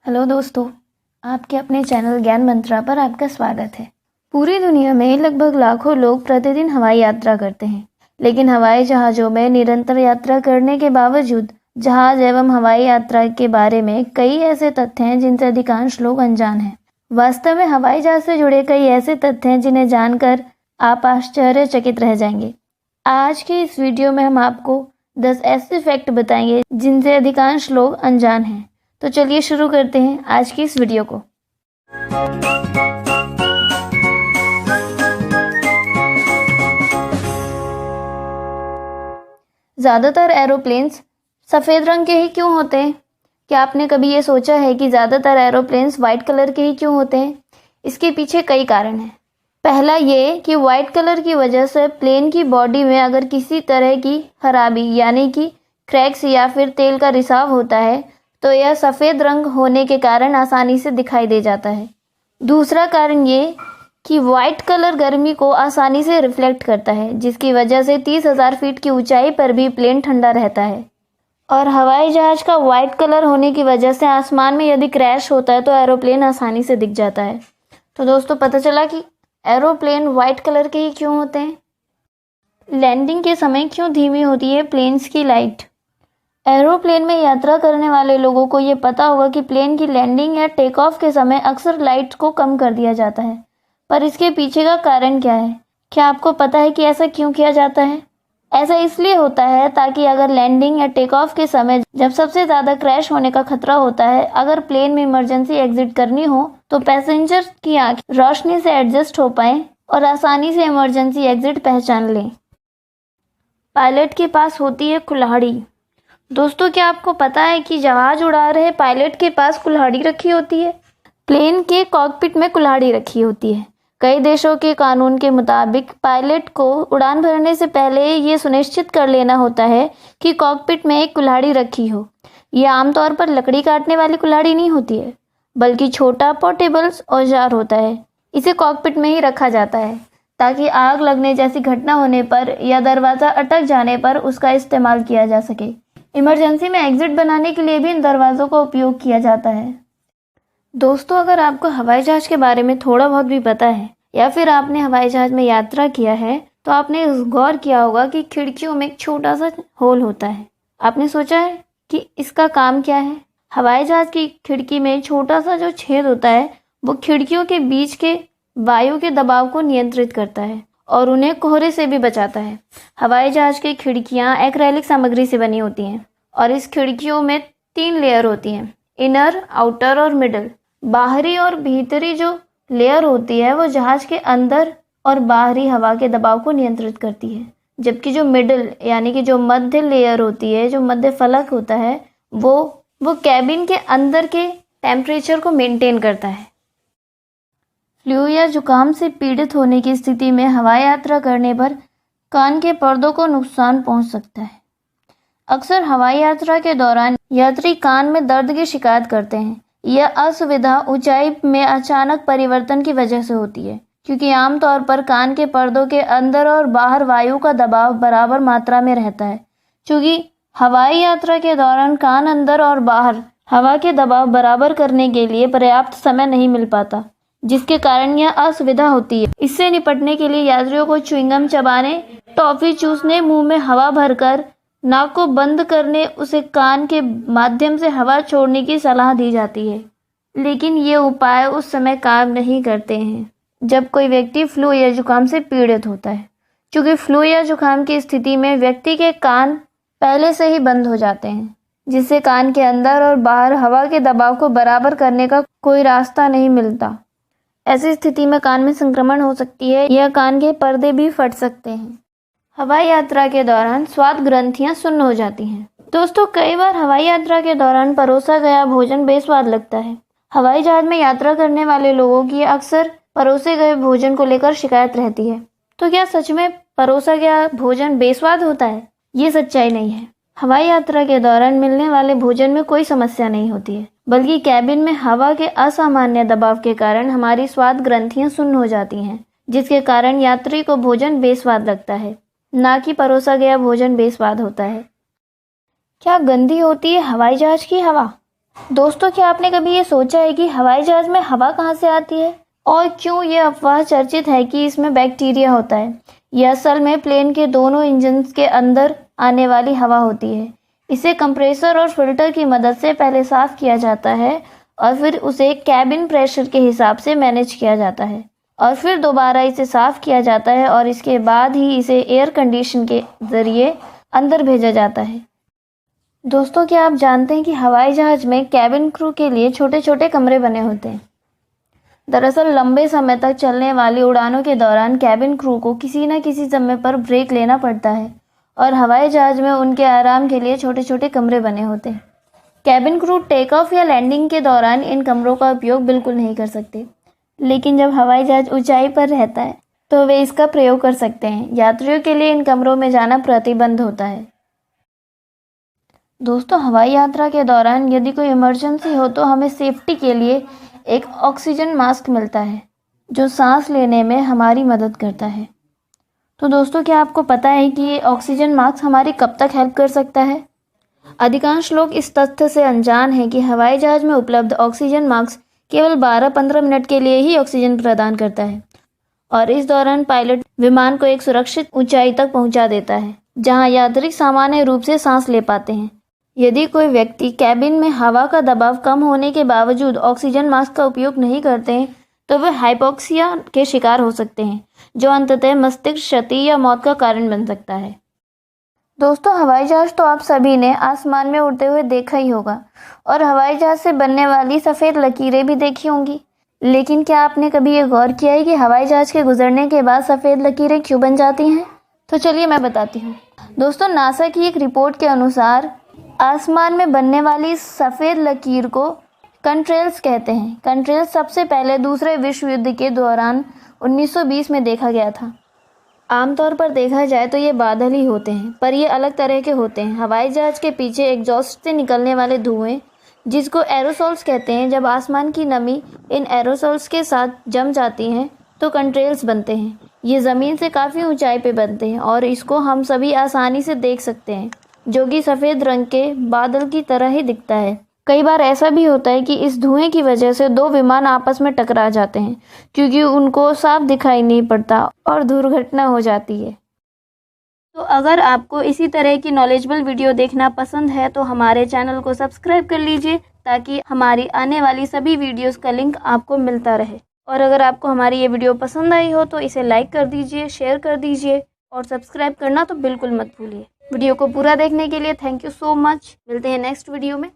Hello दोस्तों, आपके अपने चैनल ज्ञान मंत्रा पर आपका स्वागत है। पूरी दुनिया में लगभग लाखों लोग प्रतिदिन हवाई यात्रा करते हैं, लेकिन हवाई जहाज़ों में निरंतर यात्रा करने के बावजूद जहाज़ एवं हवाई यात्रा के बारे में कई ऐसे तथ्य हैं जिनसे अधिकांश लोग अनजान हैं। वास्तव में हवाई जहाज़ से जुड़े कई ऐसे तथ्य हैं जिन्हें जानकर आप आश्चर्यचकित रह जाएंगे। आज के इस वीडियो में हम आपको 10 ऐसे फैक्ट बताएंगे जिनसे अधिकांश लोग अनजान हैं। तो चलिए शुरू करते हैं आज की इस वीडियो को। ज़्यादातर एरोप्लेन्स सफ़ेद रंग के ही क्यों होते हैं? क्या आपने कभी ये सोचा है कि ज़्यादातर एरोप्लेन्स वाइट कलर के ही क्यों होते हैं? इसके पीछे कई कारण हैं। पहला ये कि वाइट कलर की वजह से प्लेन की बॉडी में अगर किसी तरह की खराबी यानी कि क्रैक्स या फिर तेल का रिसाव होता है तो यह सफ़ेद रंग होने के कारण आसानी से दिखाई दे जाता है। दूसरा कारण ये कि वाइट कलर गर्मी को आसानी से रिफ्लेक्ट करता है, जिसकी वजह से 30,000 फीट की ऊंचाई पर भी प्लेन ठंडा रहता है। और हवाई जहाज़ का वाइट कलर होने की वजह से आसमान में यदि क्रैश होता है तो एरोप्लेन आसानी से दिख जाता है। तो दोस्तों, पता चला कि एरोप्लेन वाइट कलर के ही क्यों होते हैं। लैंडिंग के समय क्यों धीमी होती है प्लेन्स की लाइट? एरोप्लेन में यात्रा करने वाले लोगों को ये पता होगा कि प्लेन की लैंडिंग या टेक ऑफ के समय अक्सर लाइट को कम कर दिया जाता है, पर इसके पीछे का कारण क्या है? क्या आपको पता है कि ऐसा क्यों किया जाता है? ऐसा इसलिए होता है ताकि अगर लैंडिंग या टेक ऑफ के समय जब सबसे ज़्यादा क्रैश होने का खतरा होता है, अगर प्लेन में इमरजेंसी एग्जिट करनी हो तो पैसेंजर की आँखें रोशनी से एडजस्ट हो पाएँ और आसानी से इमरजेंसी एग्जिट पहचान लें। पायलट के पास होती है कुल्हाड़ी। दोस्तों, क्या आपको पता है कि जहाज उड़ा रहे पायलट के पास कुल्हाड़ी रखी होती है? प्लेन के कॉकपिट में कुल्हाड़ी रखी होती है। कई देशों के कानून के मुताबिक पायलट को उड़ान भरने से पहले ये सुनिश्चित कर लेना होता है कि कॉकपिट में एक कुल्हाड़ी रखी हो। यह आमतौर पर लकड़ी काटने वाली कुल्हाड़ी नहीं होती है, बल्कि छोटा पोर्टेबल औजार होता है। इसे कॉकपिट में ही रखा जाता है ताकि आग लगने जैसी घटना होने पर या दरवाज़ा अटक जाने पर उसका इस्तेमाल किया जा सके। इमरजेंसी में एग्जिट बनाने के लिए भी इन दरवाज़ों का उपयोग किया जाता है। दोस्तों, अगर आपको हवाई जहाज़ के बारे में थोड़ा बहुत भी पता है या फिर आपने हवाई जहाज़ में यात्रा किया है तो आपने गौर किया होगा कि खिड़कियों में एक छोटा सा होल होता है। आपने सोचा है कि इसका काम क्या है? हवाई जहाज़ की खिड़की में छोटा सा जो छेद होता है वो खिड़कियों के बीच के वायु के दबाव को नियंत्रित करता है और उन्हें कोहरे से भी बचाता है। हवाई जहाज़ की खिड़कियाँ एक्रेलिक सामग्री से बनी होती हैं और इस खिड़कियों में 3 लेयर होती हैं, इनर, आउटर और मिडल। बाहरी और भीतरी जो लेयर होती है वो जहाज़ के अंदर और बाहरी हवा के दबाव को नियंत्रित करती है, जबकि जो मिडल यानी कि जो मध्य लेयर होती है, जो मध्य फलक होता है, वो कैबिन के अंदर के टेम्परेचर को मेंटेन करता है। फ्लू या जुकाम से पीड़ित होने की स्थिति में हवाई यात्रा करने पर कान के पर्दों को नुकसान पहुंच सकता है। अक्सर हवाई यात्रा के दौरान यात्री कान में दर्द की शिकायत करते हैं। यह असुविधा ऊंचाई में अचानक परिवर्तन की वजह से होती है, क्योंकि आमतौर पर कान के पर्दों के अंदर और बाहर वायु का दबाव बराबर मात्रा में रहता है। चूँकि हवाई यात्रा के दौरान कान अंदर और बाहर हवा के दबाव बराबर करने के लिए पर्याप्त समय नहीं मिल पाता, जिसके कारण यह असुविधा होती है। इससे निपटने के लिए यात्रियों को च्युइंगम चबाने, टॉफी चूसने, मुंह में हवा भरकर नाक को बंद करने, उसे कान के माध्यम से हवा छोड़ने की सलाह दी जाती है। लेकिन ये उपाय उस समय काम नहीं करते हैं जब कोई व्यक्ति फ्लू या जुकाम से पीड़ित होता है, क्योंकि फ्लू या जुकाम की स्थिति में व्यक्ति के कान पहले से ही बंद हो जाते हैं, जिससे कान के अंदर और बाहर हवा के दबाव को बराबर करने का कोई रास्ता नहीं मिलता। ऐसी स्थिति में कान में संक्रमण हो सकती है या कान के पर्दे भी फट सकते हैं। हवाई यात्रा के दौरान स्वाद ग्रंथियां सुन्न हो जाती हैं। दोस्तों, कई बार हवाई यात्रा के दौरान परोसा गया भोजन बेस्वाद लगता है। हवाई जहाज में यात्रा करने वाले लोगों की अक्सर परोसे गए भोजन को लेकर शिकायत रहती है। तो क्या सच में परोसा गया भोजन बेस्वाद होता है? ये सच्चाई नहीं है। हवाई यात्रा के दौरान मिलने वाले भोजन में कोई समस्या नहीं होती है, बल्कि कैबिन में हवा के असामान्य दबाव के कारण हमारी स्वाद ग्रंथियां सुन्न हो जाती हैं, जिसके कारण यात्री को भोजन बेस्वाद लगता है, ना कि परोसा गया भोजन बेस्वाद होता है। क्या गंदी होती है हवाई जहाज की हवा? दोस्तों, क्या आपने कभी ये सोचा है कि हवाई जहाज में हवा कहाँ से आती है और क्यों ये अफवाह चर्चित है कि इसमें बैक्टीरिया होता है? यह असल में प्लेन के दोनों इंजन के अंदर आने वाली हवा होती है। इसे कंप्रेसर और फिल्टर की मदद से पहले साफ किया जाता है और फिर उसे कैबिन प्रेशर के हिसाब से मैनेज किया जाता है और फिर दोबारा इसे साफ किया जाता है और इसके बाद ही इसे एयर कंडीशन के ज़रिए अंदर भेजा जाता है। दोस्तों, क्या आप जानते हैं कि हवाई जहाज में कैबिन क्रू के लिए छोटे छोटे कमरे बने होते हैं? दरअसल लंबे समय तक चलने वाली उड़ानों के दौरान कैबिन क्रू को किसी न किसी समय पर ब्रेक लेना पड़ता है और हवाई जहाज में उनके आराम के लिए छोटे छोटे कमरे बने होते हैं। कैबिन क्रू टेक ऑफ या लैंडिंग के दौरान इन कमरों का उपयोग बिल्कुल नहीं कर सकते, लेकिन जब हवाई जहाज ऊंचाई पर रहता है तो वे इसका प्रयोग कर सकते हैं। यात्रियों के लिए इन कमरों में जाना प्रतिबंध होता है। दोस्तों, हवाई यात्रा के दौरान यदि कोई इमरजेंसी हो तो हमें सेफ्टी के लिए एक ऑक्सीजन मास्क मिलता है जो सांस लेने में हमारी मदद करता है। तो दोस्तों, क्या आपको पता है कि ये ऑक्सीजन मास्क हमारी कब तक हेल्प कर सकता है? अधिकांश लोग इस तथ्य से अनजान हैं कि हवाई जहाज में उपलब्ध ऑक्सीजन मास्क केवल 12-15 मिनट के लिए ही ऑक्सीजन प्रदान करता है और इस दौरान पायलट विमान को एक सुरक्षित ऊंचाई तक पहुंचा देता है जहां यात्री सामान्य रूप से सांस ले पाते हैं। यदि कोई व्यक्ति कैबिन में हवा का दबाव कम होने के बावजूद ऑक्सीजन मास्क का उपयोग नहीं करते हैं तो वे हाइपोक्सिया के शिकार हो सकते हैं, जो अंततः मस्तिष्क क्षति या मौत का कारण बन सकता है। दोस्तों, हवाई जहाज तो आप सभी ने आसमान में उड़ते हुए देखा ही होगा और हवाई जहाज से बनने वाली सफ़ेद लकीरें भी देखी होंगी, लेकिन क्या आपने कभी ये गौर किया है कि हवाई जहाज के गुजरने के बाद सफ़ेद लकीरें क्यों बन जाती हैं? तो चलिए मैं बताती हूँ। दोस्तों, नासा की एक रिपोर्ट के अनुसार आसमान में बनने वाली सफ़ेद लकीर को कंट्रेल्स कहते हैं। कंट्रेल्स सबसे पहले दूसरे विश्व युद्ध के दौरान 1920 में देखा गया था। आमतौर पर देखा जाए तो ये बादल ही होते हैं, पर ये अलग तरह के होते हैं। हवाई जहाज के पीछे एग्जॉस्ट से निकलने वाले धुएं, जिसको एरोसोल्स कहते हैं, जब आसमान की नमी इन एरोसोल्स के साथ जम जाती हैं तो कंट्रेल्स बनते हैं। ये ज़मीन से काफ़ी ऊंचाई पे बनते हैं और इसको हम सभी आसानी से देख सकते हैं, जो कि सफ़ेद रंग के बादल की तरह ही दिखता है। कई बार ऐसा भी होता है कि इस धुएं की वजह से दो विमान आपस में टकरा जाते हैं क्योंकि उनको साफ दिखाई नहीं पड़ता और दुर्घटना हो जाती है। तो अगर आपको इसी तरह की नॉलेजेबल वीडियो देखना पसंद है तो हमारे चैनल को सब्सक्राइब कर लीजिए ताकि हमारी आने वाली सभी वीडियोस का लिंक आपको मिलता रहे। और अगर आपको हमारी ये वीडियो पसंद आई हो तो इसे लाइक कर दीजिए, शेयर कर दीजिए और सब्सक्राइब करना तो बिल्कुल मत भूलिए। वीडियो को पूरा देखने के लिए थैंक यू सो मच। मिलते हैं नेक्स्ट वीडियो में।